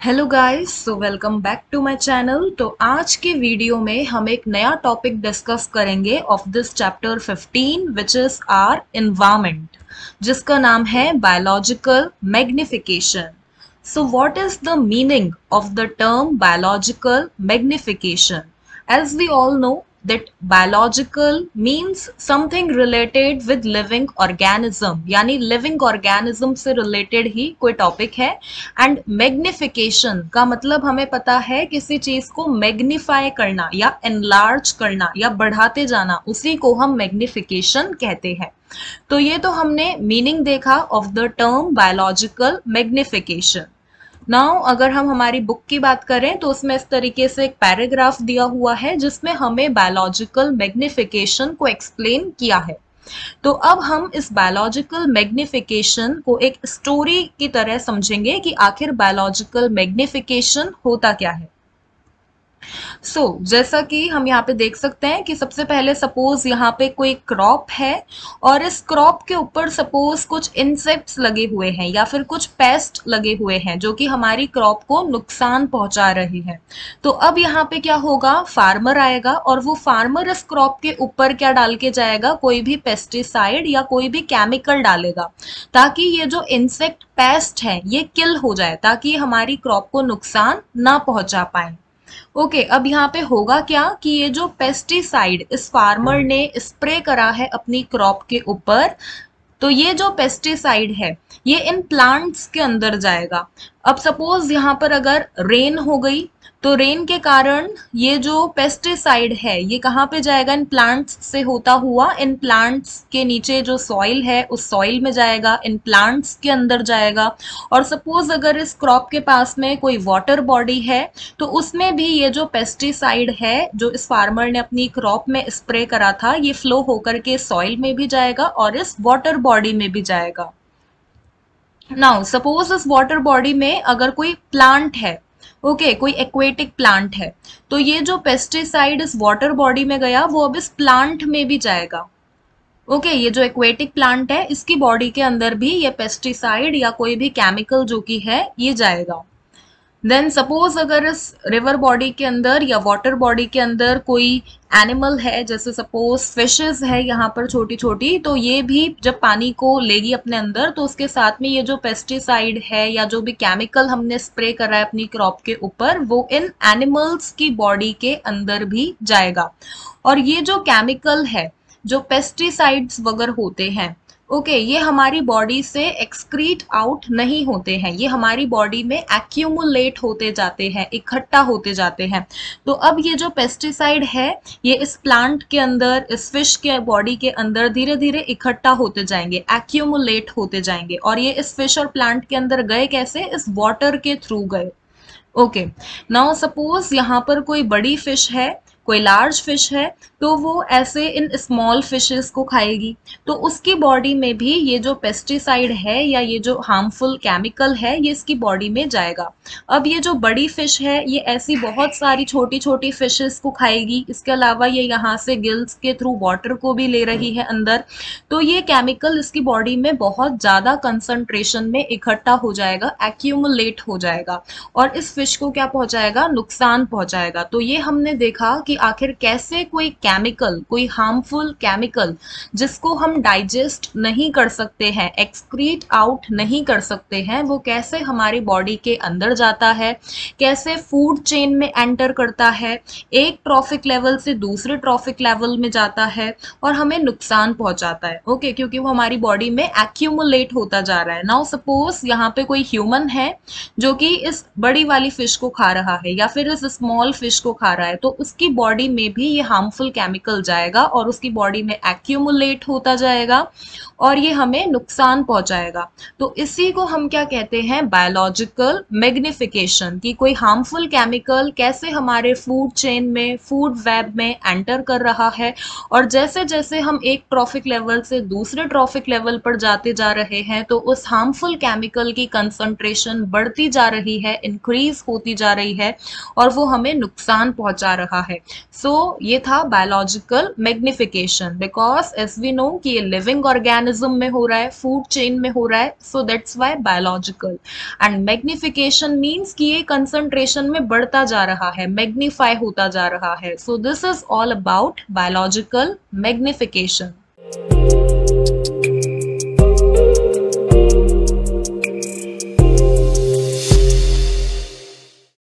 Hello guys, so welcome back to my channel. तो आज के वीडियो में हम एक नया टॉपिक डिस्कस करेंगे of this chapter 15 which is our environment, जिसका नाम है biological magnification. So what is the meaning of the term biological magnification? As we all know that biological means something related with living organism, यानी living organism से related ही कोई topic है। and magnification का मतलब हमें पता है किसी चीज को मैग्नीफाई करना या enlarge करना या बढ़ाते जाना, उसी को हम magnification कहते हैं। तो ये तो हमने मीनिंग देखा of the term biological magnification. Now अगर हम हमारी बुक की बात करें तो उसमें इस तरीके से एक पैराग्राफ दिया हुआ है जिसमें हमें बायोलॉजिकल मैग्निफिकेशन को एक्सप्लेन किया है। तो अब हम इस बायोलॉजिकल मैग्निफिकेशन को एक स्टोरी की तरह समझेंगे कि आखिर बायोलॉजिकल मैग्निफिकेशन होता क्या है। जैसा कि हम यहाँ पे देख सकते हैं कि सबसे पहले सपोज यहाँ पे कोई क्रॉप है और इस क्रॉप के ऊपर सपोज कुछ इंसेक्ट्स लगे हुए हैं या फिर कुछ पेस्ट लगे हुए हैं जो कि हमारी क्रॉप को नुकसान पहुंचा रहे हैं। तो अब यहाँ पे क्या होगा, फार्मर आएगा और वो फार्मर इस क्रॉप के ऊपर क्या डाल के जाएगा, कोई भी पेस्टिसाइड या कोई भी केमिकल डालेगा ताकि ये जो इंसेक्ट पेस्ट है ये किल हो जाए, ताकि हमारी क्रॉप को नुकसान ना पहुंचा पाए। ओके, अब यहाँ पे होगा क्या कि ये जो पेस्टिसाइड इस फार्मर ने स्प्रे करा है अपनी क्रॉप के ऊपर, तो ये जो पेस्टिसाइड है ये इन प्लांट्स के अंदर जाएगा। अब सपोज यहाँ पर अगर रेन हो गई तो रेन के कारण ये जो पेस्टिसाइड है ये कहाँ पे जाएगा, इन प्लांट्स से होता हुआ इन प्लांट्स के नीचे जो सॉइल है उस सॉइल में जाएगा, इन प्लांट्स के अंदर जाएगा। और सपोज अगर इस क्रॉप के पास में कोई वाटर बॉडी है तो उसमें भी ये जो पेस्टिसाइड है जो इस फार्मर ने अपनी क्रॉप में स्प्रे करा था ये फ्लो होकर के सॉइल में भी जाएगा और इस वाटर बॉडी में भी जाएगा। नाउ सपोज इस वाटर बॉडी में अगर कोई प्लांट है, कोई एक्वेटिक प्लांट है, तो ये जो पेस्टिसाइड इस वाटर बॉडी में गया वो अब इस प्लांट में भी जाएगा। ये जो एक्वेटिक प्लांट है इसकी बॉडी के अंदर भी ये पेस्टिसाइड या कोई भी केमिकल जो कि है ये जाएगा। देन सपोज अगर इस रिवर बॉडी के अंदर या वाटर बॉडी के अंदर कोई एनिमल है, जैसे सपोज फिशेस है यहाँ पर छोटी छोटी, तो ये भी जब पानी को लेगी अपने अंदर तो उसके साथ में ये जो पेस्टिसाइड है या जो भी केमिकल हमने स्प्रे करा है अपनी क्रॉप के ऊपर वो इन एनिमल्स की बॉडी के अंदर भी जाएगा। और ये जो केमिकल है जो पेस्टिसाइड्स वगैरह होते हैं ये हमारी बॉडी से एक्सक्रीट आउट नहीं होते हैं, ये हमारी बॉडी में एक्यूमुलेट होते जाते हैं, इकट्ठा होते जाते हैं। तो अब ये जो पेस्टिसाइड है ये इस प्लांट के अंदर, इस फिश के बॉडी के अंदर धीरे धीरे इकट्ठा होते जाएंगे, एक्यूमुलेट होते जाएंगे। और ये इस फिश और प्लांट के अंदर गए कैसे, इस वाटर के थ्रू गए। नाउ सपोज यहाँ पर कोई बड़ी फिश है, कोई लार्ज फिश है, तो वो ऐसे इन स्मॉल फिशेस को खाएगी, तो उसकी बॉडी में भी ये जो पेस्टिसाइड है या ये जो हार्मफुल केमिकल है ये इसकी बॉडी में जाएगा। अब ये जो बड़ी फिश है ये ऐसी बहुत सारी छोटी छोटी फिशेस को खाएगी, इसके अलावा ये यहाँ से गिल्स के थ्रू वाटर को भी ले रही है अंदर, तो ये केमिकल इसकी बॉडी में बहुत ज्यादा कंसंट्रेशन में इकट्ठा हो जाएगा, एक्यूमुलेट हो जाएगा और इस फिश को क्या पहुंचाएगा, नुकसान पहुंचाएगा। तो ये हमने देखा कि आखिर कैसे कोई केमिकल, कोई हार्मफुल केमिकल जिसको हम डाइजेस्ट नहीं कर सकते हैं, एक्सक्रीट आउट नहीं कर सकते हैं, वो कैसे हमारी बॉडी के अंदर जाता है, कैसे फूड चेन में एंटर करता है, एक ट्रॉफिक लेवल से दूसरे ट्रॉफिक लेवल में जाता है और हमें नुकसान पहुंचाता है। क्योंकि वो हमारी बॉडी में एक्यूमुलेट होता जा रहा है। नाउ सपोज यहाँ पे कोई ह्यूमन है जो कि इस बड़ी वाली फिश को खा रहा है या फिर इस स्मॉल फिश को खा रहा है, तो उसकी बॉडी में भी ये हार्मफुल केमिकल जाएगा और उसकी बॉडी में एक्यूमुलेट होता जाएगा और ये हमें नुकसान पहुंचाएगा। तो इसी को हम क्या कहते हैं, बायोलॉजिकल मैग्निफिकेशन, कि कोई हार्मफुल केमिकल कैसे हमारे फूड चेन में, फूड वेब में एंटर कर रहा है और जैसे जैसे हम एक ट्रॉफिक लेवल से दूसरे ट्रॉफिक लेवल पर जाते जा रहे हैं तो उस हार्मफुल केमिकल की कंसंट्रेशन बढ़ती जा रही है, इंक्रीज होती जा रही है और वो हमें नुकसान पहुंचा रहा है। सो ये था biological magnification, because as we know कि ये लिविंग ऑर्गेनिज्म में हो रहा है, फूड चेन में हो रहा है, so that's why biological. And magnification means कि ये कंसंट्रेशन में बढ़ता जा रहा है, मैग्नीफाई होता जा रहा है। So this is all about biological magnification.